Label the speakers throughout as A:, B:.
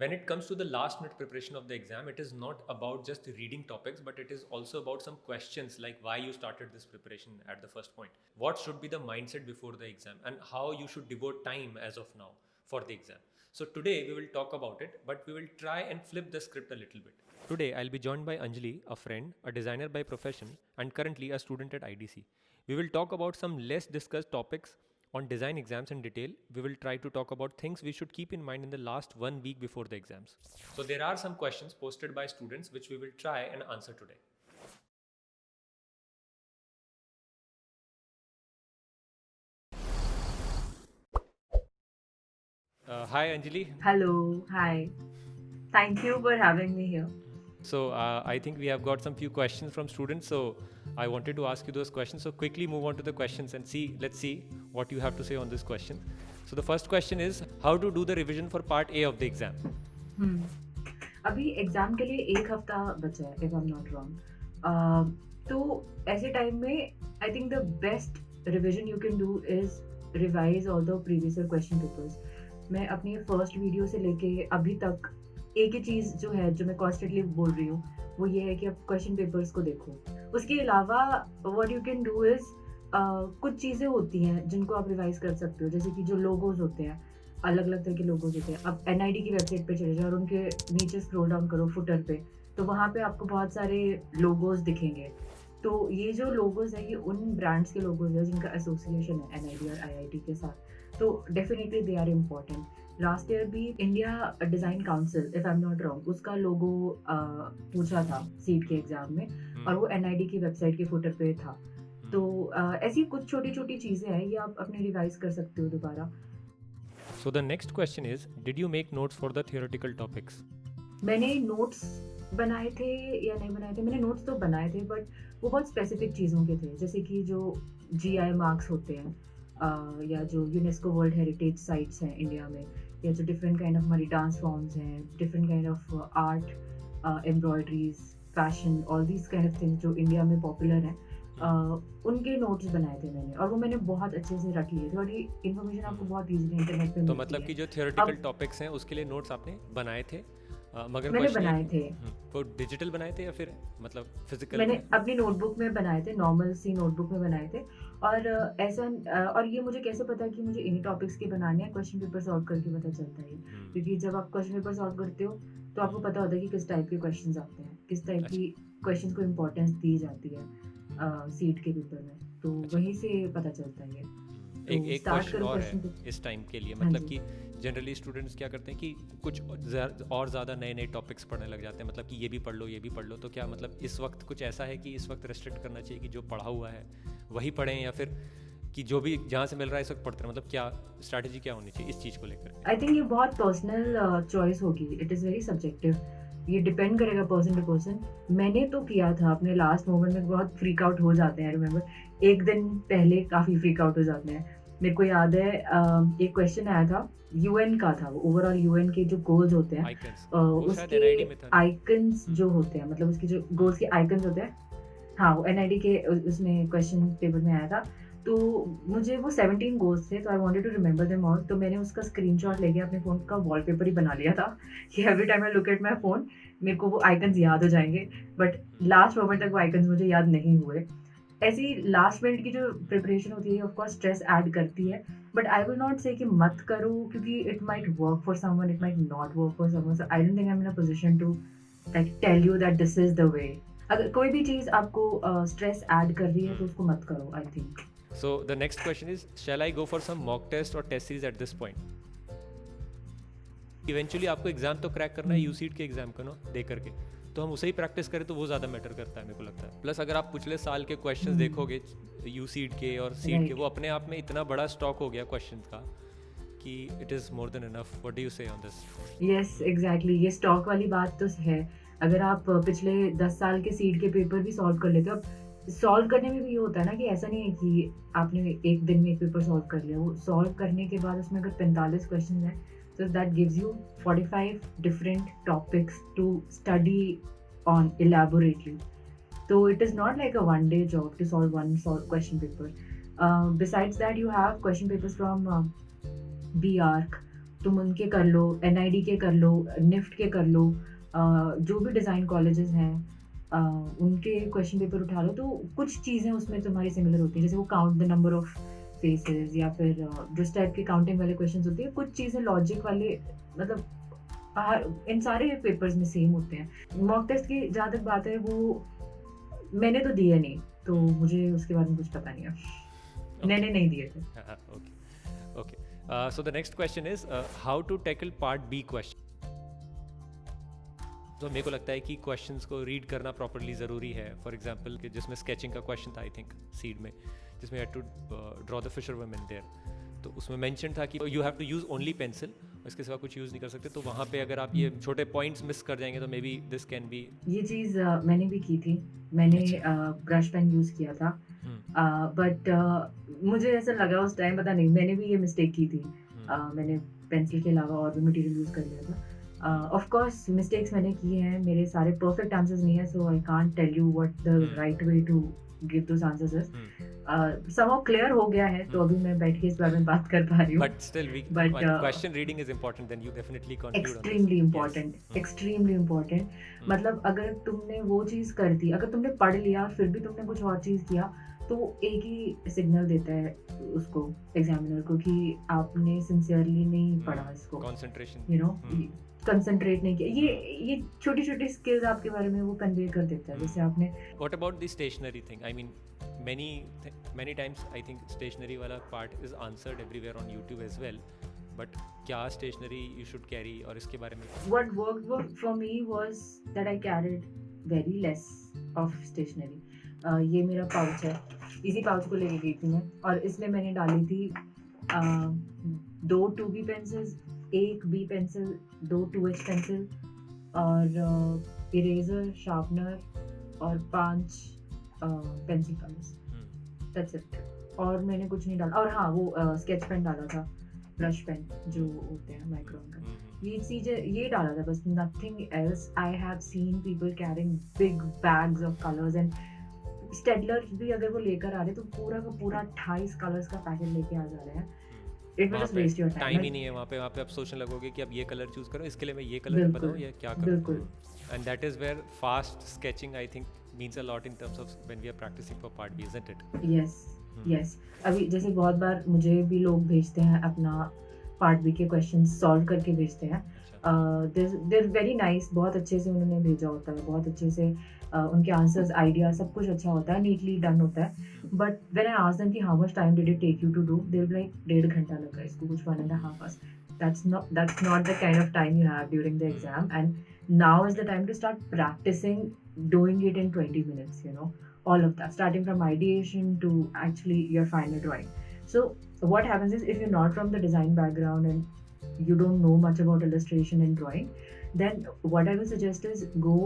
A: when it comes to the last minute preparation of the exam, it is not about just reading topics, but it is also about some questions like why you started this preparation at the first point. What should be the mindset before the exam and how you should devote time as of now for the exam. So today we will talk about it, but we will try and flip the script a little bit. Today I'll be joined by Anjali, a friend, a designer by profession, and currently a student at IDC. We will talk about some less discussed topics on design exams in detail. We will try to talk about things we should keep in mind in the last 1 week before the exams. So there are some questions posted by students which we will try and answer today. Hi Anjali.
B: Hello, hi. Thank you for having me here.
A: So I think we have got some few questions from students. So I wanted to ask you those questions. So quickly move on to the questions and let's see what you have to say on this question. So the first question is how to do the revision for part A of the exam.
B: अभी exam के लिए एक हफ्ता बचा है, if I'm not wrong. तो ऐसे time में I think the best revision you can do is revise all the previous year question papers. मैं अपनी फर्स्ट वीडियो से लेके अभी तक एक ही चीज़ जो है जो मैं कॉन्स्टेंटली बोल रही हूँ वो ये है कि आप क्वेश्चन पेपर्स को देखो. उसके अलावा what you can do is कुछ चीज़ें होती हैं जिनको आप रिवाइज कर सकते हो, जैसे कि जो लोगोज होते हैं, अलग अलग तरह के लोगोज होते हैं. आप एनआईडी की वेबसाइट पे चले जाओ और उनके नीचे स्क्रॉल डाउन करो फुटर पे, तो वहाँ पे आपको बहुत सारे लोगोज दिखेंगे. तो ये जो लोगोज है ये उन ब्रांड्स के लोगोज है जिनका एसोसिएशन है एनआईडी और आईआईटी के साथ. तो definitely they are important. Last year भी India design council, if I am not wrong, उसका लोगो पूछा था सीट के एग्जाम में और वो एनआईडी की वेबसाइट के फुटर पे था. तो ऐसी कुछ छोटी छोटी चीज़ें हैं, ये आप अपने रिवाइज कर सकते हो दोबारा.
A: So the next question is, did you make notes for the theoretical topics?
B: मैंने नोट्स बनाए थे या नहीं बनाए थे, मैंने नोट्स तो बनाए थे बट वो बहुत स्पेसिफिक चीज़ों के थे, जैसे कि जो जीआई मार्क्स होते हैं या जो यूनेस्को वर्ल्ड हेरिटेज साइट्स हैं इंडिया में, या जो डिफरेंट काइंड ऑफ हमारी डांस फॉर्म्स हैं, different kind of art, embroideries, fashion, all these kind of things जो इंडिया में पॉपुलर हैं, उनके नोट्स बनाए थे मैंने और वो मैंने बहुत अच्छे से रख लिए थे और ये इन्फॉर्मेशन आपको बहुत ईजीली इंटरनेट पे मिलती है.
A: तो मतलब कि जो थियोरेटिकल टॉपिक्स हैं उसके लिए नोट्स आपने बनाए थे, मगर
B: मैंने बनाए थे.
A: वो डिजिटल बनाए थे या फिर मतलब फिजिकल?
B: मैंने अपनी नोटबुक में बनाए थे, नॉर्मल सी नोटबुक में बनाए थे. और ऐसा और ये मुझे कैसे पता कि मुझे इन्हीं टॉपिक्स के बनाने हैं, क्वेश्चन पेपर सॉल्व करके पता चलता है. क्योंकि जब आप क्वेश्चन पेपर सॉल्व करते हो तो आपको पता होता है कि किस टाइप के क्वेश्चंस आते हैं, किस टाइप की क्वेश्चंस को इम्पोर्टेंस दी जाती है सीट के पेपर में, तो वहीं से पता चलता है.
A: एक क्वेश्चन और है इस टाइम के लिए, मतलब कि जनरली स्टूडेंट्स क्या करते हैं कि कुछ और ज़्यादा नए नए टॉपिक्स पढ़ने लग जाते हैं, मतलब कि ये भी पढ़ लो ये भी पढ़ लो. तो क्या मतलब इस वक्त कुछ ऐसा है कि इस वक्त रेस्ट्रिक्ट करना चाहिए कि जो पढ़ा हुआ है वही पढ़ें, या फिर कि जो भी जहाँ से मिल रहा है इस वक्त पढ़ते हैं? मतलब क्या स्ट्रैटेजी क्या होनी चाहिए इस चीज़ को लेकर?
B: आई थिंक ये बहुत पर्सनल चॉइस होगी, इट इज़ वेरी सब्जेक्टिव, ये डिपेंड करेगा पर्सन टू पर्सन. मैंने तो किया था अपने लास्ट मोमेंट में, बहुत फ्रीक आउट हो जाते हैं. रिमेंबर एक दिन पहले काफ़ी फ्रीक आउट हो जाते हैं. मेरे को याद है एक क्वेश्चन आया था, यूएन का था, ओवरऑल यूएन के जो गोल्स होते हैं उसके आइकन्स जो होते हैं, मतलब उसके जो गोल्स के आइकन्स होते हैं, हाँ वो एनआईडी के उसमें क्वेश्चन पेपर में आया था. तो मुझे वो 17 गोल्स थे, तो I wanted to remember them all. तो मैंने उसका स्क्रीनशॉट लेके अपने फ़ोन का वॉलपेपर ही बना लिया था कि every time I look at my phone मेरे को वो आइकन्स याद हो जाएंगे. बट लास्ट मोमेंट तक वो आइकन्स मुझे याद नहीं हुए. ऐसी लास्ट मिनट की जो प्रिपरेशन होती है ऑफकोर्स स्ट्रेस ऐड करती है, बट आई विल नॉट से कि मत करो, क्योंकि it might work for someone, it might not work for someone. So I don't think I am in a position to like tell you that this is the way. अगर कोई भी चीज़ आपको stress add कर रही है तो उसको मत करो, I think.
A: So the next question is, shall I go for some mock test or test series at this point? Eventually आपको एग्जाम तो क्रैक करना है यूसीट के एग्जाम का ना दे करके, तो हम उसे ही प्रैक्टिस करें तो वो ज़्यादा मैटर करता है मेरे को लगता है. प्लस अगर आप पिछले साल के क्वेश्चंस देखोगे यूसीट के और सीट के, वो अपने आप में इतना बड़ा स्टॉक हो गया क्वेश्चंस का कि it is more than enough. What do you से ऑन दिस?
B: यस एग्जैक्टली, ये स्टॉक वाली बात तो है. अगर आप पिछले 10 साल के सीट के पेपर भी सॉल्व कर लेते हो, अब सॉल्व करने में भी ये होता है ना कि ऐसा नहीं है कि आपने एक दिन में एक पेपर सॉल्व कर लिया. वो सॉल्व करने के बाद उसमें अगर 45 क्वेश्चन हैं तो that gives you 45 different topics to study on elaborately. तो it is not like a one day job to solve one question paper. Besides that you have question papers from B arch, तुम उनके कर लो, NID के कर लो, NIFT के कर लो, जो भी डिज़ाइन कॉलेजेस हैं, उनके क्वेश्चन पेपर उठा लो, तो कुछ चीज़ें उसमें तुम्हारी सिमिलर होती हैं, जैसे वो count the number of faces, या फिर जिस टाइप के काउंटिंग वाले क्वेश्चंस होते हैं, कुछ चीज़ें लॉजिक वाले, मतलब इन सारे पेपर्स में सेम होते हैं। मॉक टेस्ट की जहाँ तक बात है, वो मैंने तो दिए नहीं, तो मुझे उसके बारे में कुछ पता नहीं है। मैंने नहीं दिए थे।
A: Okay. So the next question is how to tackle part B question. तो मेरे को लगता है कि क्वेश्चंस को रीड करना प्रॉपर्ली ज़रूरी है. फॉर एग्जांपल कि जिसमें स्केचिंग का क्वेश्चन था आई थिंक सीड में, जिसमें had to draw the fisher woman there, तो उसमें मेंशन था कि you have to use only pencil, इसके सिवा कुछ यूज़ नहीं कर सकते. तो वहाँ पे अगर आप ये छोटे पॉइंट्स मिस कर जाएंगे तो may be this can be.
B: ये चीज़ मैंने भी की थी. मैंने ब्रश पेन यूज़ किया था, बट मुझे ऐसा लगा उस टाइम, पता नहीं, मैंने भी ये मिस्टेक की थी. मैंने पेंसिल के अलावा और भी मटेरियल यूज़ कर लिया था. ऑफ कोर्स मिस्टेक्स मैंने किए हैं, मेरे सारे परफेक्ट आंसर्स नहीं है, so I can't tell you what the right way to give those answers is. Somehow clear हो गया है, तो अभी मैं बैठ के इस बारे में बात कर पा रही हूँ.
A: But still question reading is important, then you definitely conclude.
B: Extremely important, extremely important. मतलब अगर तुमने वो चीज़ कर दी, अगर तुमने पढ़ लिया फिर भी तुमने कुछ और चीज़ किया, तो वो एक ही सिग्नल देता है उसको, एग्जामिनर को, कि आपने सिंसियरली नहीं पढ़ा इसको,
A: कंसंट्रेशन,
B: यू नो, कंसंट्रेट नहीं किया. ये छोटी छोटी स्किल्स आपके बारे में वो कन्वे कर देता है, जैसे आपने.
A: What about the stationery thing? I mean many times I think stationery वाला part is answered everywhere on YouTube as well, but क्या stationery you should carry, और इसके बारे में?
B: What worked for me was that I carried very less of stationery. ये मेरा pouch है, इसी पाउच को लेके गई थी मैं, और इसमें मैंने डाली थी 2 2B pencils, 1 B pencil, 2 2H pencil, और इरेजर, शार्पनर, और 5 पेंसिल कलर्स. That's it. और मैंने कुछ नहीं डाला. और हाँ, वो स्केच पेन डाला था, ब्रश पेन जो होते हैं माइक्रोन का, ये चीज़ें ये डाला था बस. Nothing else. I have seen people carrying big bags of colours, and Staedtler भी अगर वो लेकर आ रहे तो पूरा का पूरा 28 कलर्स का पैकेट लेके आ जा रहे हैं. It will just waste your
A: time ही नहीं है वहाँ पे आप सोचने लगोगे कि अब ये कलर चूज करो, इसके लिए मैं ये कलर बताऊँ या क्या करूँ.
B: बिल्कुल.
A: And that is where fast sketching I think means a lot in terms of when we are practicing for part B, isn't it?
B: Yes. अभी जैसे बहुत बार मुझे भी लोग भेजते हैं अपना पार्ट बी के क्वेश्चन सॉल्व करके भेजते हैं. देर वेरी नाइस, बहुत अच्छे से उन्होंने भेजा होता है, बहुत अच्छे से उनके आंसर्स, आइडिया, सब कुछ अच्छा होता है, नीटली डन होता है. But when I ask them कि how much time did it take you to do, they will be like 1.5 घंटा लगा इसको, कुछ 1.5 hours. That's not the kind of time you have during the exam, and now is the time to start practicing doing it in 20 minutes, you know, all of that, starting from ideation to actually your final drawing. So what happens is, if you're not from the design background and you don't know much about illustration and drawing, then what I will suggest is go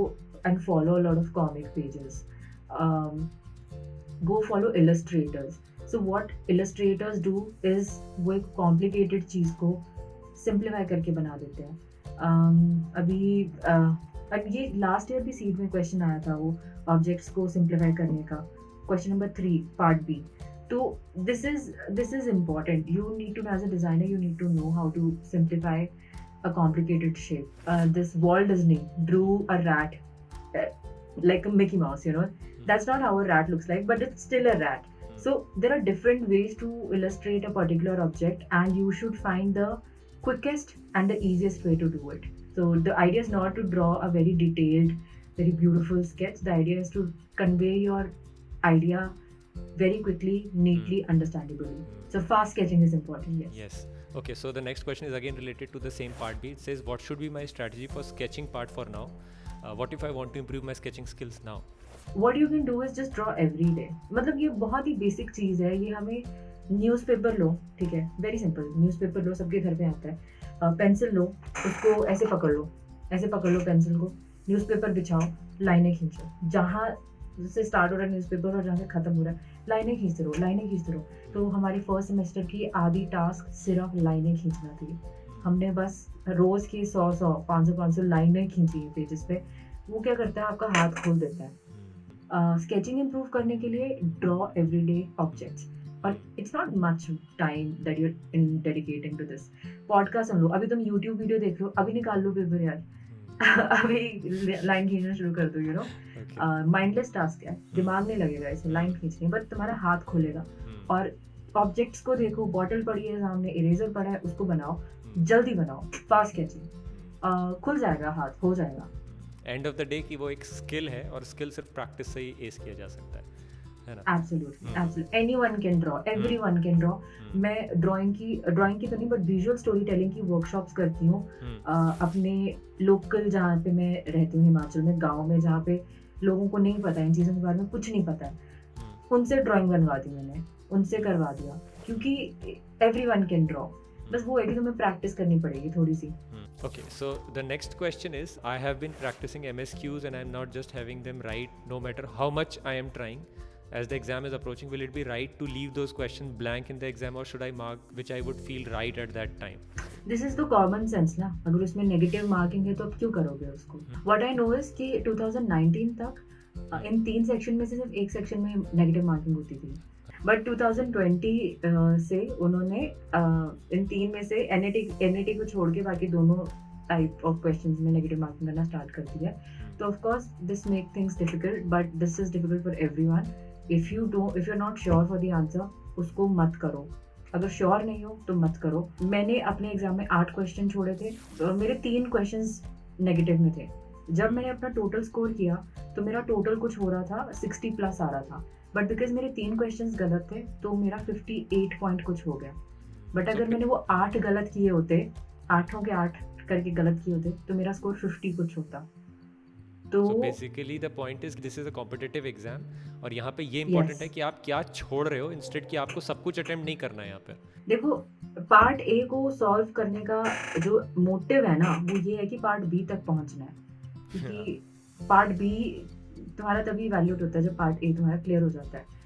B: and follow a lot of comic pages. Go follow illustrators. So what illustrators do is वो एक complicated चीज़ को simplify करके बना देते हैं. अभी ये last year भी सीट में क्वेश्चन आया था, वो ऑब्जेक्ट्स को सिंप्लीफाई करने का, क्वेश्चन नंबर 3 पार्ट बी. तो this is important. You need to, as a designer, you need to know how to simplify a complicated shape. This Walt Disney drew a rat like a Mickey Mouse, you know. That's not how a rat looks like, but it's still a rat. So there are different ways to illustrate a particular object, and you should find the quickest and the easiest way to do it. So the idea is not to draw a very detailed, very beautiful sketch. The idea is to convey your idea very quickly, neatly, understandably. So fast sketching is important.
A: Yes. Okay, so the next question is again related to the same part B. It says, what should be my strategy for sketching part for now? What if I want to improve my sketching skills now?
B: What you can do is just draw every day. मतलब ये बहुत ही basic चीज़ है. ये हमें newspaper लो, ठीक है, very simple. Newspaper लो, सबके घर पे आता है. पेंसिल लो, उसको ऐसे पकड़ लो पेंसिल को, न्यूज़पेपर बिछाओ, लाइनें खींचो. जहाँ से स्टार्ट हो रहा है न्यूज़पेपर और जहाँ से ख़त्म हो रहा है, लाइनें खींचते रहो. तो हमारी फर्स्ट सेमेस्टर की आधी टास्क सिर्फ लाइनें खींचना थी. हमने बस रोज़ की 100 500 लाइनें खींची हैं पेजेस पे. वो क्या करता है, आपका हाथ खोल देता है. स्केचिंग इम्प्रूव करने के लिए ड्रॉ एवरीडे ऑब्जेक्ट्स. और it's not much time that you in dedicating to this podcast सुन लो अभी तुम यूट्यूब वीडियो देख रहे हो अभी निकाल लो पेपर यार अभी लाइन खींचना शुरू कर दो माइंडलेस टास्क है दिमाग नहीं लगेगा इसे लाइन खींचनी बट तुम्हारा हाथ खुलेगा और ऑब्जेक्ट्स को देखो बॉटल पड़ी है सामने इरेजर पड़ा है उसको बनाओ जल्दी बनाओ फास्ट कैचिंग खुल जाएगा हाथ हो जाएगा
A: एंड ऑफ द डे कि वो एक स्किल है और स्किल सिर्फ प्रैक्टिस से ही एस किया जा सकता है ना
B: absolutely anyone can draw everyone can draw मैं ड्राइंग की तो नहीं बट विजुअल स्टोरी टेलिंग की वर्कशॉप्स करती हूँ अपने लोकल जहाँ पे मैं रहती हूँ हिमाचल में गाँव में जहाँ पे लोगों को नहीं पता इन चीज़ों के बारे में कुछ नहीं पता है उनसे ड्राइंग बनवा दी मैंने उनसे करवा दिया क्योंकि एवरीवन कैन ड्रॉ बस वो है कि तुम्हें प्रैक्टिस करनी पड़ेगी थोड़ी सी
A: Okay, so the next question is, I have been practicing MSQs and I'm not just having them right no matter how much I am trying. As the exam is approaching, will it be right to leave those questions blank in the exam or should I mark which I would feel right at that time?
B: This is the common sense ना अगर उसमें negative marking है तो अब क्यों करोगे उसको What I know is कि 2019 तक इन 3 सेक्शन में से सिर्फ एक सेक्शन में नेगेटिव मार्किंग होती थी बट 2020 से उन्होंने इन 3 में से NAT को छोड़ के बाकी दोनों टाइप ऑफ क्वेश्चंस में नेगेटिव मार्किंग करना स्टार्ट कर दिया तो of course this make things difficult but this is difficult for everyone if you are not sure for the answer उसको मत करो अगर श्योर नहीं हो तो मत करो मैंने अपने एग्जाम में 8 क्वेश्चन छोड़े थे तो मेरे 3 क्वेश्चंस नेगेटिव में थे जब मैंने अपना टोटल स्कोर किया तो मेरा टोटल कुछ हो रहा था 60 प्लस आ रहा था बट बिकॉज मेरे 3 क्वेश्चंस गलत थे तो मेरा 58 पॉइंट कुछ हो गया बट अगर मैंने वो 8 गलत किए होते 8 के 8 करके गलत किए होते तो मेरा स्कोर 50 कुछ होता तो
A: basically the point is this is a competitive exam और यहाँ पे ये इम्पोर्टेंट है कि आप क्या छोड़ रहे हो इंस्टेड कि आपको सब कुछ अटेम्प्ट नहीं करना है यहाँ पे
B: देखो पार्ट ए को सॉल्व करने का जो मोटिव है ना वो ये है कि पार्ट बी तक पहुंचना है क्योंकि पार्ट बी तुम्हारा तभी इवैल्यूएट होता है जब पार्ट ए तुम्हारा क्लियर हो जाता है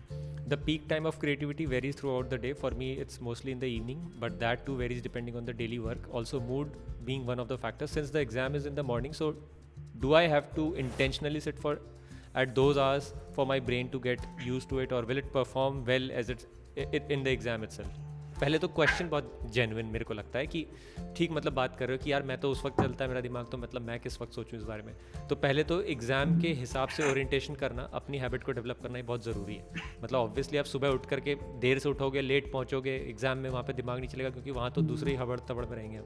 A: The peak time of creativity varies throughout the day. For me, it's mostly in the evening, but that too varies depending on the daily work. Also, mood being one of the factors. Since the exam is in the morning, so do I have to intentionally sit at those hours for my brain to get used to it, or will it perform well as it's in the exam itself? पहले तो question बहुत genuine मेरे को लगता है कि ठीक मतलब बात कर रहे हो कि यार मैं तो उस वक्त चलता है मेरा दिमाग तो मतलब मैं किस वक्त सोचूं इस बारे में तो पहले तो एग्ज़ाम के हिसाब से ओरिएंटेशन करना अपनी हैबिट को डेवलप करना ही बहुत ज़रूरी है मतलब ऑब्वियसली आप सुबह उठ करके देर से उठोगे लेट पहुँचोगे एग्ज़ाम में वहाँ पे दिमाग नहीं चलेगा क्योंकि वहाँ तो दूसरे ही हबड़ तबड़ में रहेंगे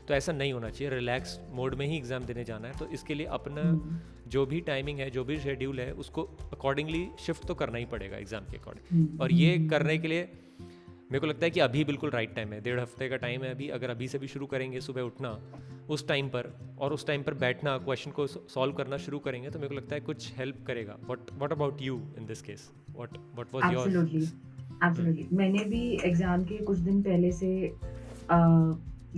A: तो ऐसा नहीं होना चाहिए रिलैक्स मोड में ही एग्ज़ाम देने जाना है तो इसके लिए अपना जो भी टाइमिंग है जो भी शेड्यूल है उसको अकॉर्डिंगली शिफ्ट तो करना ही पड़ेगा एग्ज़ाम के अकॉर्डिंग और ये करने के लिए मेरे को लगता है कि अभी बिल्कुल राइट टाइम है 1.5 हफ्ते का टाइम है अभी अगर अभी से भी शुरू करेंगे सुबह उठना उस टाइम पर और उस टाइम पर बैठना क्वेश्चन को सॉल्व करना शुरू करेंगे तो मेरे को लगता है कुछ हेल्प करेगा what about you in this case what was your
B: absolutely मैंने भी एग्जाम के कुछ दिन पहले से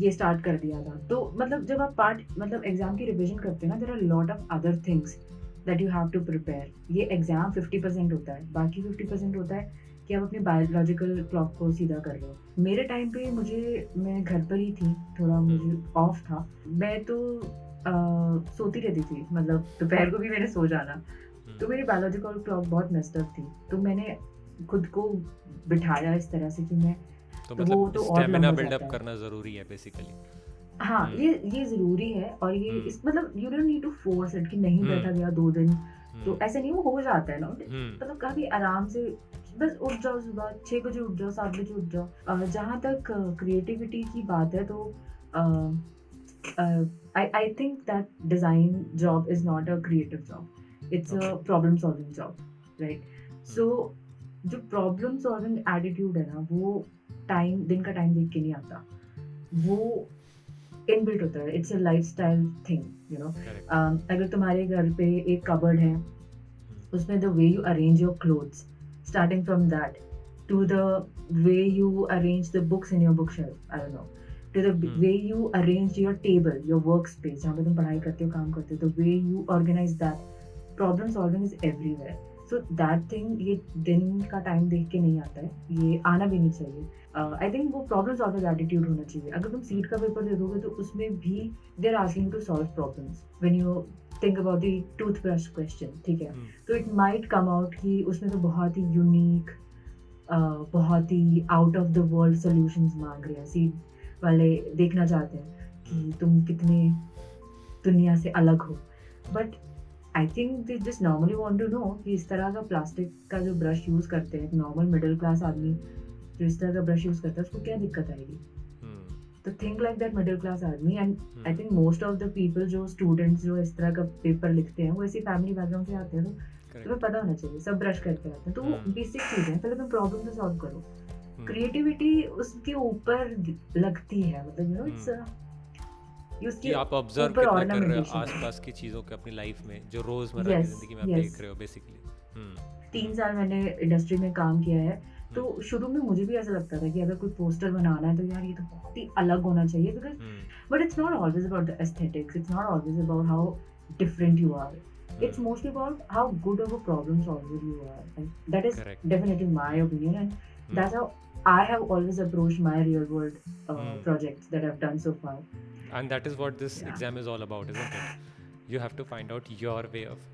B: ये स्टार्ट कर दिया था तो मतलब जब आप एग्जाम की रिवीजन करते हैं ना there are lot of other things that you have to prepare ये एग्जाम 50% होता है बाकी 50% होता है कि आप अपने बायोलॉजिकल क्लॉक को सीधा कर रहे हो मेरे टाइम पे मैं घर पर ही थी थोड़ा मुझे ऑफ था मैं तो सोती रहती थी मतलब दोपहर को भी मैंने सो जाना तो मेरी बायोलॉजिकल क्लॉक बहुत मेस्ड अप थी तो मैंने खुद को बिठाया इस तरह से कि मैं
A: तो मतलब तो स्टैमिना बिल्डअप करना जरूरी है बेसिकली
B: हाँ ये जरूरी है और ये इस मतलब you don't need to force it कि नहीं बैठा गया 2 दिन तो ऐसे नहीं वो हो जाता है ना मतलब काफी आराम से बस उठ जाओ सुबह 6 बजे उठ जाओ 7 बजे उठ जाओ जहाँ तक क्रिएटिविटी की बात है तो I think that design job is not a creative job it's a problem solving job right so जो प्रॉब्लम सॉल्विंग एटीट्यूड है ना वो दिन का टाइम देख के नहीं आता वो इनबिल्ट होता है it's a lifestyle thing you know अगर तुम्हारे घर पे एक कबर्ड है उसमें the way you arrange your clothes starting from that to the way you arrange the books in your bookshelf I don't know to the way you arrange your table your workspace जहाँ पे तुम पढ़ाई करते हो काम करते हो the way you organize that problem solving is everywhere so that thing ये दिन का टाइम देख के नहीं आता है ये आना भी नहीं चाहिए I think वो problem solving attitude होना चाहिए अगर तुम सीट का पेपर दे दोगे तो उसमें भी they are asking you to solve problems when you think about the toothbrush question ठीक है तो it might come out कि उसमें तो बहुत ही यूनिक बहुत ही out of the world solutions मांग रहे हैं, सी वाले देखना चाहते हैं कि तुम कितने दुनिया से अलग हो, but I think they just normally want to know कि इस तरह का प्लास्टिक का जो ब्रश यूज़ करते हैं, एक नॉर्मल मिडिल क्लास आदमी जो इस तरह का ब्रश यूज़ करता है उसको क्या दिक्कत आएगी? तो think like that middle class आदमी, and I think most of the people जो स्टूडेंट्स जो इस तरह का पेपर लिखते हैं वो ऐसी फैमिली बैकग्राउंड से आते हैं, तो तुम्हें पता होना चाहिए सब ब्रश करके आते हैं, तो वो बेसिक चीज़ है, पहले तुम प्रॉब्लम तो सॉल्व करो। क्रिएटिविटी उसके ऊपर लगती है, मतलब यू नो इट्स
A: कि आप ऑब्जर्व कितना कर रहे हो आसपास की चीज़ों को अपनी लाइफ में, जो रोज़मर्रा की ज़िंदगी में आप देख रहे हो बेसिकली।
B: 3 साल मैंने इंडस्ट्री में काम किया है, तो शुरू में मुझे भी ऐसा लगता था कि अगर कोई पोस्टर बनाना है तो यार ये तो बहुत ही अलग होना चाहिए, because but it's not always about the aesthetics, it's not always about how different you are, it's mostly about how good of a problem solver you are, and that is definitely my opinion, and that's how I have always approached my real world projects that I've done so far.
A: And that is what this exam is all about, isn't it? You have to find out your way of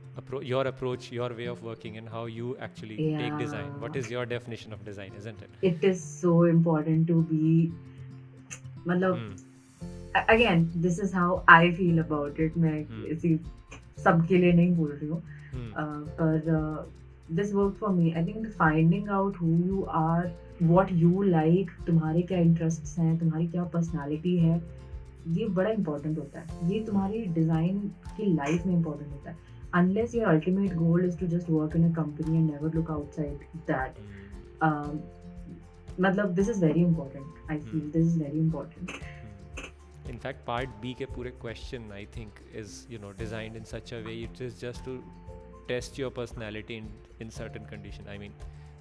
A: your approach, your way of working, and how you actually take design. What is your definition of design, isn't it?
B: It is so important to be, again, this is how I feel about it. मैं इसी सबके लिए नहीं बोल रही हूँ, पर this worked for me. I think finding out who you are, what you like, तुम्हारे क्या interests हैं, तुम्हारी क्या personality है, ये बड़ा important होता है, ये तुम्हारी डिज़ाइन की लाइफ में important होता है. Unless your ultimate goal is to just work in a company and never look outside that, मतलब this is very important. I feel this is very important.
A: In fact, part B के पूरे question I think is designed in such a way it is just to test your personality in certain condition. I mean,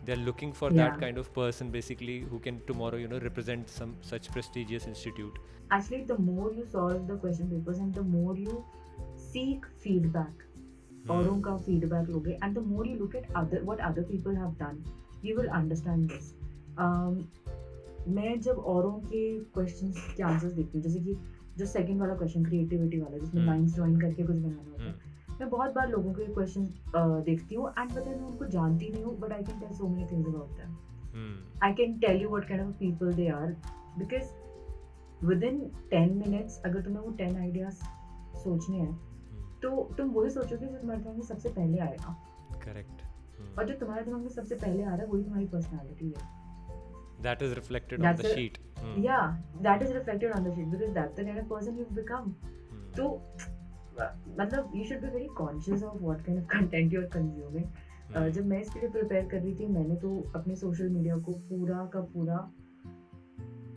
A: they're looking for that kind of person basically who can tomorrow represent some such prestigious institute.
B: Actually, the more you solve the question papers and the more you seek feedback, औरों का feedback लोगे, and the more you look at what other people have done, you will understand this. मैं जब औरों के questions के answers देखती हूँ, जैसे कि जो सेकंड वाला क्वेश्चन क्रिएटिविटी वाला जिसमें लाइंस जॉइन करके कुछ बनाना होता है, मैं बहुत बार लोगों के क्वेश्चन देखती हूँ, एंड पता है मैं उनको जानती नहीं हूँ, but I can tell so many things about them. I can tell you what kind of people they are, because within 10 minutes अगर तुम्हें वो 10 आइडियाज सोचने हैं तो तुम वही सोचोगे जो तुम्हारे दिमाग में सबसे पहले आएगा.
A: करेक्ट.
B: और जो तुम्हारे दिमाग में सबसे पहले आ रहा है वही तुम्हारी पर्सनालिटी है.
A: That is reflected on the sheet.
B: Yeah, that is reflected on the sheet because that's the kind of person you've become. So, मतलब you should be very conscious of what kind of content you're consuming. जब मैं इसके लिए prepare कर रही थी, मैंने तो अपने सोशल मीडिया को पूरा का पूरा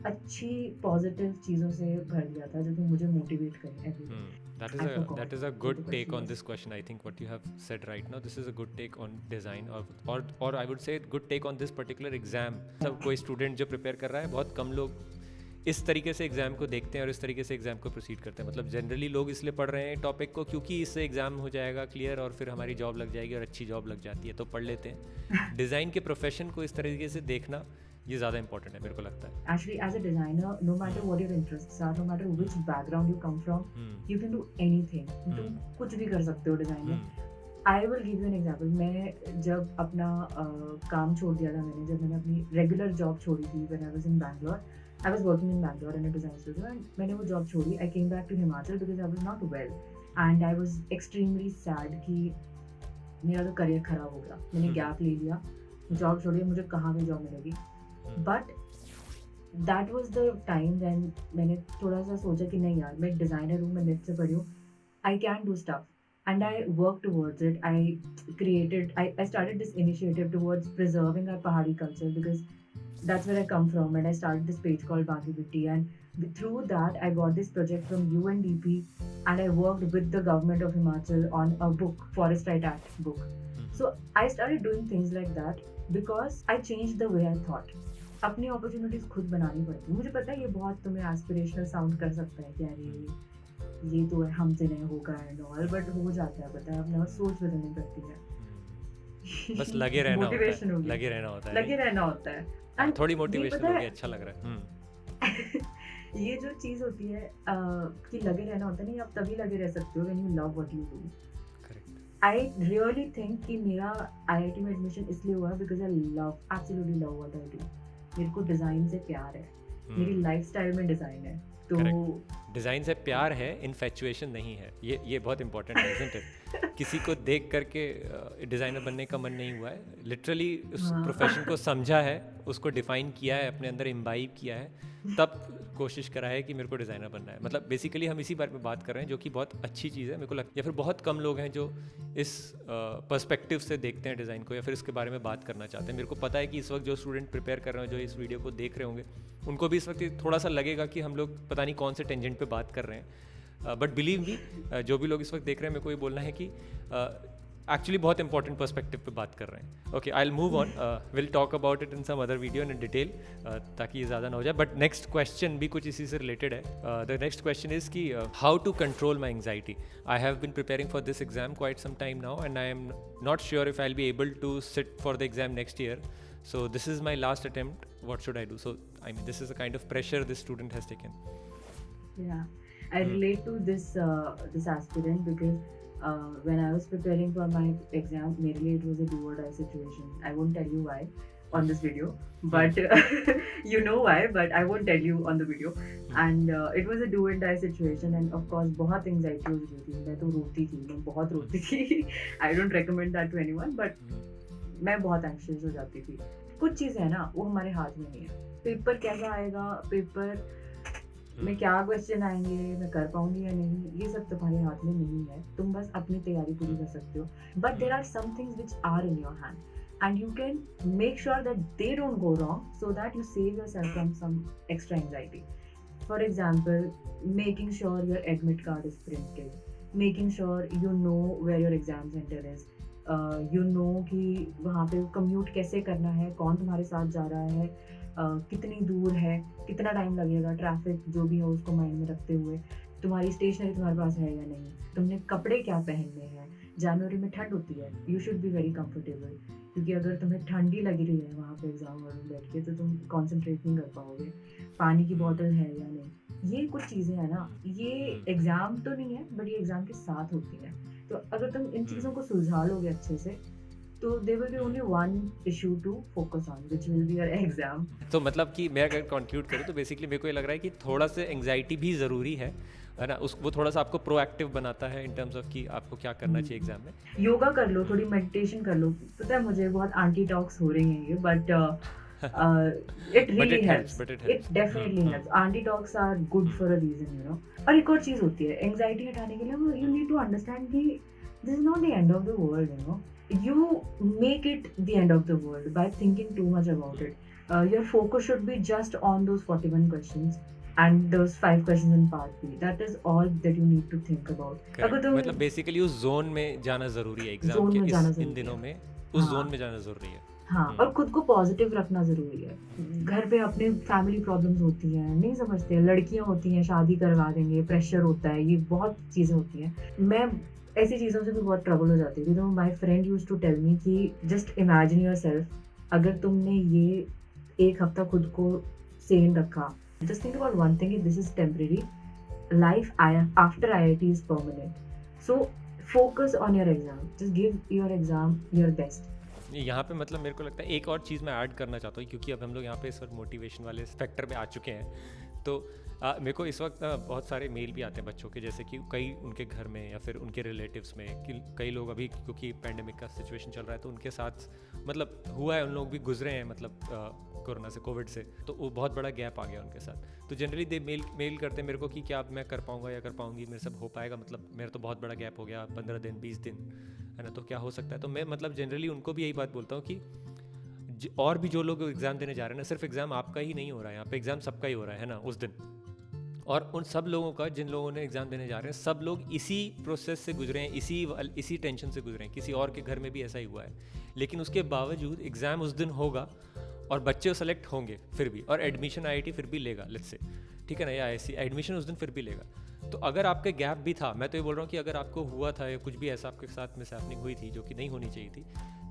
B: अच्छी पॉजिटिव चीज़ों से भर दिया था जो कि मुझे मोटिवेट करें every day.
A: That is a good take on this question. I think what you have said right now, this is a good take on design, or I would say good take on this particular exam. सब कोई student जो prepare कर रहा है, बहुत कम लोग इस तरीके से एग्जाम को देखते हैं और इस तरीके से एग्जाम को प्रोसीड करते हैं. मतलब जनरली लोग इसलिए पढ़ रहे हैं टॉपिक को क्योंकि इससे एग्जाम हो जाएगा क्लियर और फिर हमारी जॉब लग जाएगी और अच्छी जॉब लग जाती है, तो पढ़ लेते हैं. डिज़ाइन के प्रोफेशन को इस तरीके से देखना ये ज़्यादा इंपॉर्टेंट है मेरे को लगता है.
B: Actually, as a designer, no matter what your interests are, no matter which background you come from, you can do anything. तुम कुछ भी कर सकते हो डिज़ाइन में. I will give you an example. मैं जब अपना काम छोड़ दिया था, जब मैंने अपनी रेगुलर जॉब छोड़ी थी when I was in Bangalore. I was working in Bangalore in a design studio, and मैंने वो जॉब छोड़ी. I came back to Himachal because I was not well, and I was extremely sad कि मेरा तो career खराब हो गया. मैंने गैप ले लिया, जॉब छोड़ी, मुझे कहाँ भी जॉब मिलेगी. But that was the time when मैंने थोड़ा सा सोचा कि नहीं यार, मैं डिज़ाइनर हूँ, मैं नेट से पढ़ी हूँ, I can do stuff, and I work towards it. I started this initiative towards preserving our Pahadi culture because that's where I come from, and I started this page called Baki Bitti, and through that I got this project from UNDP, and I worked with the government of Himachal on a book, Forest Right Act book. So I started doing things like that because I changed the way I thought. अपनी opportunities खुद बनानी पड़ती है. मुझे पता है ये बहुत तुम्हें एस्पिरेशनल साउंड कर सकता है कि अरे ये तो हमसे नहीं होगा एंड ऑल, बट हो जाता है, पता है, अपने सोच बदलनी पड़ती है.
A: बस लगे रहना होता है,
B: लगे रहना होता है.
A: थोड़ी मोटिवेशन होगी, अच्छा लग रहा है.
B: ये जो चीज होती है कि लगे रहना होता है, नहीं आप तभी लगे रह सकते हो when you love what you do. I really think कि मेरा IIT में एडमिशन इसलिए हुआ because I love absolutely love what I do. मेरे को डिजाइन से प्यार है. मेरी लाइफस्टाइल में डिजाइन है. तो
A: डिज़ाइन से प्यार है, इन्फेचुएशन नहीं है. ये बहुत इंपॉर्टेंट है, isn't it? किसी को देख करके डिज़ाइनर बनने का मन नहीं हुआ है. लिटरली उस प्रोफेशन को समझा है, उसको डिफाइन किया है, अपने अंदर इम्बाइब किया है, तब कोशिश करा है कि मेरे को डिज़ाइनर बनना है. मतलब बेसिकली हम इसी बारे में बात कर रहे हैं, जो कि बहुत अच्छी चीज़ है मेरे को लगता है. या फिर बहुत कम लोग हैं जो इस पर्सपेक्टिव से देखते हैं डिज़ाइन को, या फिर इसके बारे में बात करना चाहते हैं. मेरे को पता है कि इस वक्त जो स्टूडेंट प्रिपेयर कर रहे हैं, जो इस वीडियो को देख रहे होंगे, उनको भी इस वक्त थोड़ा सा लगेगा कि हम लोग पता नहीं कौन से टेंजेंट पे बात कर रहे हैं. बट बिलीव मी, जो भी लोग इस वक्त देख रहे हैं, मेरे को ये बोलना है कि एक्चुअली बहुत इंपॉर्टेंट पर्सपेक्टिव पे बात कर रहे हैं. Okay, I will move on, will talk about it in some other video in detail, ताकि ये ज़्यादा ना हो जाए. बट नेक्स्ट क्वेश्चन भी कुछ इसी से रिलेटेड है. द नेक्स्ट क्वेश्चन इज़ कि how to control my anxiety. I have been preparing for this exam quite some time now, and I am not sure if I will be able to sit for the exam next year. So this is my last attempt. What should I do? So I mean, this is the kind of pressure this student has taken.
B: Yeah, I relate to this aspirant because when I was preparing for my exam, merely it was a do or die situation. I won't tell you why on this video, but you know why, but I won't tell you on the video. And it was a do and die situation, and of course बहुत anxiety हो रही थी. मैं तो रोती थी, मैं बहुत रोती थी. I don't recommend that to anyone, but मैं बहुत एंग्शियस हो जाती थी. कुछ चीज़ है ना, वो हमारे हाथ में नहीं है. पेपर कैसा आएगा, पेपर में क्या क्वेश्चन आएंगे, मैं कर पाऊंगी या नहीं, ये सब तुम्हारे हाथ में नहीं है. तुम बस अपनी तैयारी पूरी कर सकते हो. But there are some things which are in your hand, and you can make sure that they don't go wrong, so that you save yourself from some extra anxiety. For example, making sure your admit card is printed, making sure you know where your exam center is, you know कि वहाँ पे commute कैसे करना है, कौन तुम्हारे साथ जा रहा है, कितनी दूर है, कितना टाइम लगेगा, ट्रैफिक जो भी हो उसको माइंड में रखते हुए, तुम्हारी स्टेशनरी तुम्हारे पास है या नहीं, तुमने कपड़े क्या पहनने हैं. जनवरी में ठंड होती है, you should be very comfortable, क्योंकि अगर तुम्हें ठंडी लग रही है वहाँ पे एग्जाम हॉल में बैठ के, तो तुम कॉन्सेंट्रेट नहीं कर पाओगे. पानी की बोतल है या नहीं, ये कुछ चीज़ें हैं ना, ये एग्ज़ाम तो नहीं है बट ये एग्ज़ाम के साथ होती हैं. तो अगर तुम इन चीज़ों को सुलझा लोगे अच्छे से, तो there will be only one issue to focus on, which will be your exam.
A: तो मतलब कि मैं अगर कंक्लूड करूँ तो बेसिकली मेरे को ये लग रहा है कि थोड़ा सा एंग्जाइटी भी ज़रूरी है ना. वो थोड़ा सा आपको प्रोएक्टिव बनाता है इन टर्म्स ऑफ कि आपको क्या करना चाहिए एग्जाम में.
B: योगा कर लो, थोड़ी मेडिटेशन कर लो. पता है मुझे बहुत आंटी टॉक्स हो रही हैं ये, but it really helps. It definitely helps. Aunty talks are good for a reason, you know. और एक और चीज़ होती है, एंग्जाइटी हटाने के लिए you need to understand कि this is not the end of the world, you know. You make it the end of the world by thinking too much about it. Your focus should be just on those 41 questions and those 5 questions in part B. That is all that you need to think about.
A: अगर तुम मतलब basically उस zone में जाना जरूरी है exam के इन दिनों में, उस जोन में जाना जरूरी है.
B: हाँ, और खुद को पॉजिटिव रखना ज़रूरी है. घर पे अपने फैमिली प्रॉब्लम्स होती हैं, नहीं समझते, लड़कियां होती हैं, शादी करवा देंगे, प्रेशर होता है, ये बहुत चीज़ें होती हैं. मैं ऐसी चीज़ों से भी बहुत ट्रबल हो जाती थी. तो my friend use to tell me कि जस्ट इमेजिन योर सेल्फ, अगर तुमने ये एक हफ्ता खुद को सेन रखा, just think about one thing, this is temporary, life after IIT is permanent. So focus on your exam, just give your exam your best.
A: यहाँ पे मतलब मेरे को लगता है एक और चीज़ मैं ऐड करना चाहता हूँ, क्योंकि अब हम लोग यहाँ पे इस वक्त मोटिवेशन वाले फैक्टर पे आ चुके हैं. तो मेरे को इस वक्त बहुत सारे मेल भी आते हैं बच्चों के, जैसे कि कई उनके घर में या फिर उनके रिलेटिव्स में कि कई लोग अभी क्योंकि पैंडेमिक का सिचुएशन चल रहा है, तो उनके साथ मतलब हुआ है, उन लोग भी गुजरे हैं मतलब कोरोना से, कोविड से, तो वो बहुत बड़ा गैप आ गया उनके साथ. तो जनरली दे मेल करते हैं मेरे को कि क्या अब मैं कर पाऊँगा या कर पाऊँगी, मेरे सब हो पाएगा, मतलब मेरा तो बहुत बड़ा गैप हो गया, 15 दिन 20 दिन है ना, तो क्या हो सकता है. तो मैं मतलब जनरली उनको भी यही बात बोलता हूँ कि और भी जो लोग एग्ज़ाम देने जा रहे हैं ना, सिर्फ एग्ज़ाम आपका ही नहीं हो रहा है, यहाँ पे एग्ज़ाम सबका ही हो रहा है ना उस दिन. और उन सब लोगों का, जिन लोगों ने एग्ज़ाम देने जा रहे हैं, सब लोग इसी प्रोसेस से गुजरे हैं, इसी टेंशन से गुजरे हैं. किसी और के घर में भी ऐसा ही हुआ है, लेकिन उसके बावजूद एग्ज़ाम उस दिन होगा और बच्चे सेलेक्ट होंगे फिर भी, और एडमिशन IIT फिर भी लेगा, लेट्स से, ठीक है ना, या ऐसी एडमिशन उस दिन फिर भी लेगा. तो अगर आपके गैप भी था, मैं तो ये बोल रहा हूँ कि अगर आपको हुआ था या कुछ भी ऐसा आपके साथ मिस हैपनिंग हुई थी जो कि नहीं होनी चाहिए थी,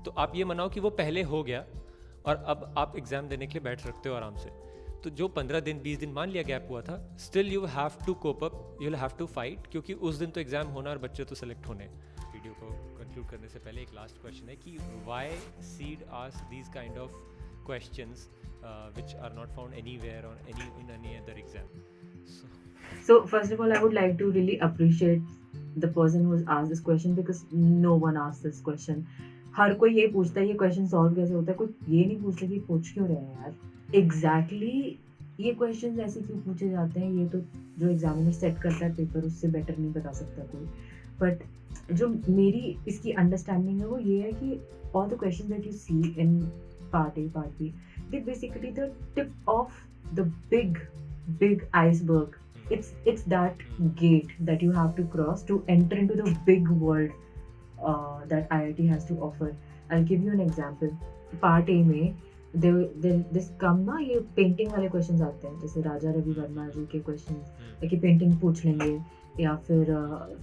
A: तो आप ये मनाओ कि वो पहले हो गया और अब आप एग्ज़ाम देने के लिए बैठ सकते हो आराम से. तो जो 15 दिन 20 दिन मान लिया गैप हुआ था, still you have to cope up, you will have to fight, क्योंकि उस दिन तो एग्ज़ाम होना और बच्चे तो सेलेक्ट होने. वीडियो को कंक्लूड करने से पहले एक लास्ट क्वेश्चन है कि why seed ask these kind of questions which are not found anywhere or in any other exam.
B: So first of all, I would like to really appreciate the person who has asked this question because no one asked this question. हर कोई ये पूछता है ये question solve कैसे होता है, कोई ये नहीं पूछता कि पूछ क्यों रहे हैं यार। एग्जैक्टली ये क्वेश्चंस ऐसे क्यों पूछे जाते हैं, ये तो जो एग्जामिनर सेट करता है पेपर उससे बेटर नहीं बता सकता कोई। बट जो मेरी इसकी अंडरस्टैंडिंग है वो ये है कि all the questions that you see in part A part B, they basically the tip of the big iceberg. It's that gate that you have to cross to enter into the big world that IIT has to offer. I'll give you an example. Part A में this come ना ये painting वाले questions आते हैं, जैसे राजा रवि वर्मा जी के questions कि painting पूछ लेंगे, या फिर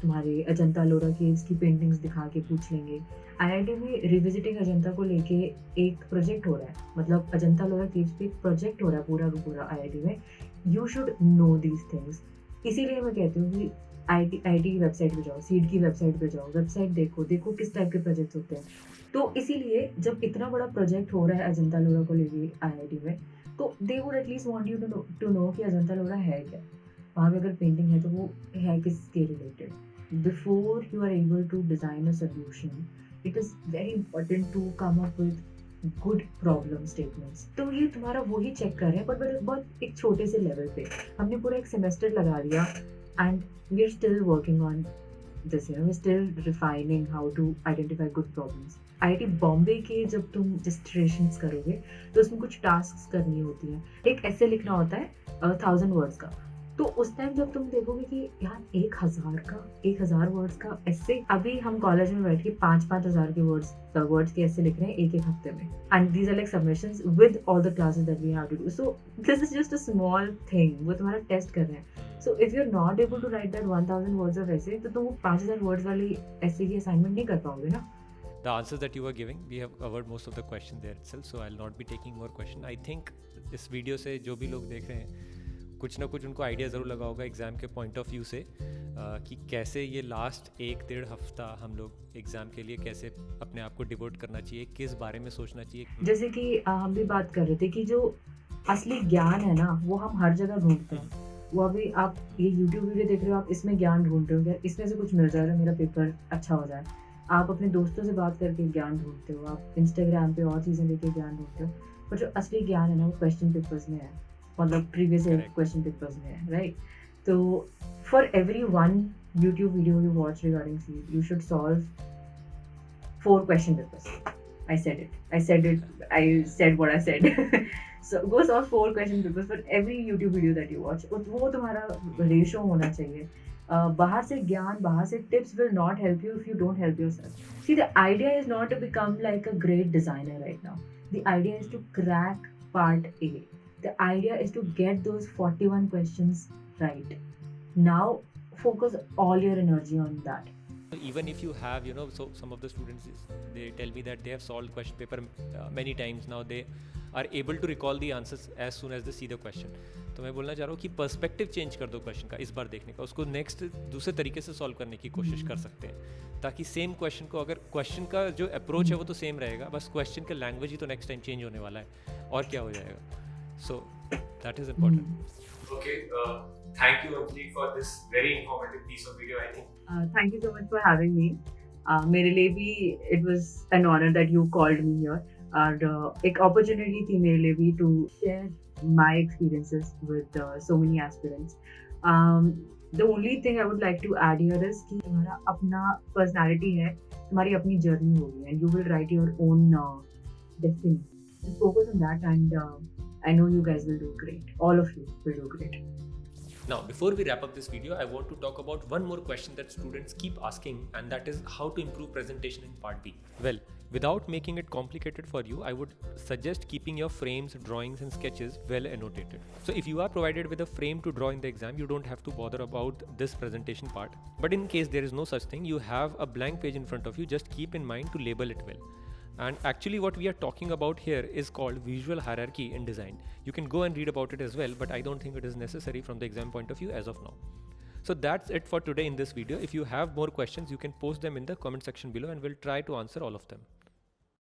B: तुम्हारे अजंता लोरा केव्स की पेंटिंग्स दिखा के पूछ लेंगे। आईआईटी में रिविजिटिंग अजंता को लेके एक प्रोजेक्ट हो रहा है, मतलब अजंता लोरा केव्स पे एक प्रोजेक्ट हो रहा है पूरा का पूरा आईआईटी में। You should know these things. इसीलिए मैं कहती हूँ कि आईआईटी की वेबसाइट पे जाओ, सीड की वेबसाइट पे जाओ, वेबसाइट देखो किस टाइप के प्रोजेक्ट्स होते हैं। तो इसीलिए जब इतना बड़ा प्रोजेक्ट हो रहा है अजंता लोरा को लेके आईआईटी में, तो they would at least want you to know कि अजंता लोरा है क्या, वहाँ पे अगर पेंटिंग है तो वो है किसके related. Before you are able to design a solution, it is very important to come up with good problem statements. तो ये तुम्हारा वही चेक कर रहे हैं, बट बहुत एक छोटे से लेवल पे। हमने पूरा एक सेमेस्टर लगा दिया and we are still working on this, we still refining how to identify good problems. IIT Bombay के जब तुम डिस्ट्रेशंस करोगे तो उसमें कुछ टास्क करनी होती है। एक ऐसे लिखना होता है 1000 वर्ड्स का, तो उस टाइम जब तुम देखोगे कि यार 1000 वर्ड्स का ऐसे, अभी हम कॉलेज में बैठ के 5,000 के वर्ड्स के ऐसे लिख रहे हैं एक हफ्ते में, and these are like submissions with all the classes that we have to do. So this is just a small thing, वो तुम्हारा टेस्ट कर रहे हैं। So if you are not able to write that 1000 words of essay, तो तुम 5000 words वाली ऐसे की असाइनमेंट नहीं कर पाओगे ना।
A: The answers that you were giving, we have covered most of the questions there itself, so I'll not be taking more question. I think इस वीडियो से जो भी लोग देख रहे हैं कुछ ना कुछ उनको आइडिया ज़रूर लगा होगा एग्ज़ाम के पॉइंट ऑफ व्यू से कि कैसे ये लास्ट 1-1.5 हफ्ता हम लोग एग्ज़ाम के लिए कैसे अपने आप को डिवोट करना चाहिए, किस बारे में सोचना चाहिए।
B: जैसे कि हम भी बात कर रहे थे कि जो असली ज्ञान है ना वो हम हर जगह ढूंढते हैं। वो अभी आप ये यूट्यूब वीडियो देख रहे हो, आप इसमें ज्ञान ढूंढ रहे हो, इसमें से कुछ मिल जाएगा, मेरा पेपर अच्छा हो जाए। आप अपने दोस्तों से बात करके ज्ञान ढूंढते हो, आप इंस्टाग्राम पे और चीज़ें लेके ज्ञान ढूंढते हो, पर जो असली ज्ञान है ना वो क्वेश्चन पेपर्स में है, मतलब प्रीवियस क्वेश्चन पेपर्स में है, राइट। तो for every one YouTube video you watch regarding seed, you should solve 4 question papers. I said what I said. So go solve 4 question papers for every YouTube video that you watch. वो तुम्हारा ratio होना चाहिए। बाहर से ज्ञान, बाहर से tips will not help you if you don't help yourself. See, the idea is not to become like a great designer right now. The idea is to crack part A. The idea is to get those 41 questions right. Now focus all your energy on that.
A: Even if you have, so some of the students, they tell me that they have solved question paper many times now, they are able to recall the answers as soon as they see the question. तो मैं बोलना चाह रहा हूँ कि perspective change कर दो question का, इस बार देखने का, उसको नेक्स्ट दूसरे तरीके से सॉल्व करने की कोशिश कर सकते हैं, ताकि सेम क्वेश्चन को, अगर क्वेश्चन का जो अप्रोच है वो तो सेम रहेगा, बस क्वेश्चन का लैंग्वेज ही तो नेक्स्ट टाइम चेंज होने वाला है, और क्या हो जाएगा। So that is important. Okay, thank you Anjali for this very informative piece of video. I think.
B: Thank you so much for having me. मेरे लिए भी it was an honor that you called me here. और एक opportunity थी मेरे लिए भी to share my experiences with so many aspirants. The only thing I would like to add here is कि तुम्हारा अपना personality है, तुम्हारी अपनी journey होगी, and you will write your own destiny. Just focus on that, and I know you guys will do great. All of you will do great.
A: Now, before we wrap up this video, I want to talk about one more question that students keep asking, and that is how to improve presentation in part B. Well, without making it complicated for you, I would suggest keeping your frames, drawings and sketches well annotated. So if you are provided with a frame to draw in the exam, you don't have to bother about this presentation part. But in case there is no such thing, you have a blank page in front of you, just keep in mind to label it well. And actually what we are talking about here is called visual hierarchy in design. You can go and read about it as well, but I don't think it is necessary from the exam point of view as of now. So that's it for today in this video. If you have more questions, you can post them in the comment section below and we'll try to answer all of them.